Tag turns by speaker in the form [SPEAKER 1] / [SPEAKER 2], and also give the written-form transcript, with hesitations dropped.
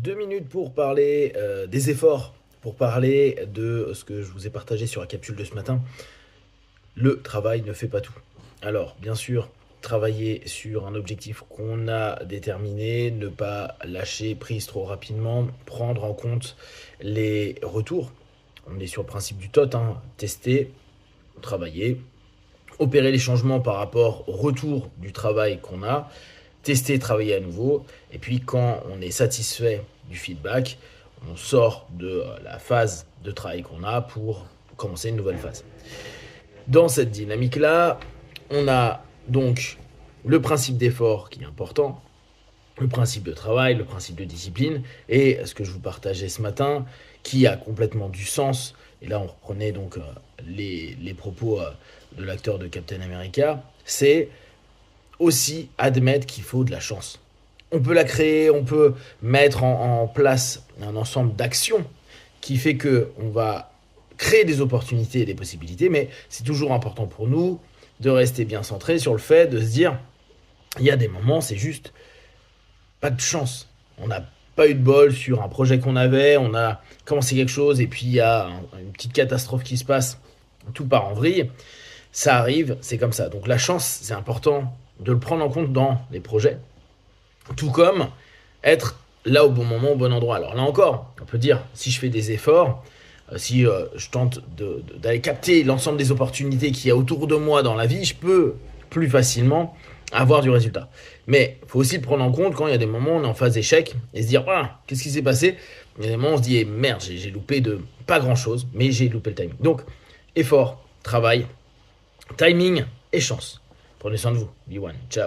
[SPEAKER 1] 2 minutes pour parler des efforts, pour parler de ce que je vous ai partagé sur la capsule de ce matin. Le travail ne fait pas tout. Alors, bien sûr, travailler sur un objectif qu'on a déterminé, ne pas lâcher prise trop rapidement, prendre en compte les retours. On est sur le principe du TOT, tester, travailler, opérer les changements par rapport au retour du travail qu'on a, tester, travailler à nouveau, et puis quand on est satisfait du feedback, on sort de la phase de travail qu'on a pour commencer une nouvelle phase. Dans cette dynamique-là, on a donc le principe d'effort qui est important, le principe de travail, le principe de discipline, et ce que je vous partageais ce matin, qui a complètement du sens, et là on reprenait donc les propos de l'acteur de Captain America, c'est aussi admettre qu'il faut de la chance. On peut la créer, on peut mettre en place un ensemble d'actions qui fait qu'on va créer des opportunités et des possibilités, mais c'est toujours important pour nous de rester bien centré sur le fait de se dire, il y a des moments, c'est juste pas de chance. On n'a pas eu de bol sur un projet qu'on avait, on a commencé quelque chose et puis il y a une petite catastrophe qui se passe, tout part en vrille. Ça arrive, c'est comme ça. Donc la chance, c'est important de le prendre en compte dans les projets, tout comme être là au bon moment, au bon endroit. Alors là encore, on peut dire, si je fais des efforts, si je tente d'aller capter l'ensemble des opportunités qu'il y a autour de moi dans la vie, je peux plus facilement avoir du résultat. Mais il faut aussi le prendre en compte quand il y a des moments où on est en phase d'échec et se dire, ah, qu'est-ce qui s'est passé? Il y a des moments où on se dit, merde, j'ai loupé de pas grand-chose, mais j'ai loupé le timing. Donc, effort, travail, timing et chance. Prenez soin de vous. Be one. Ciao.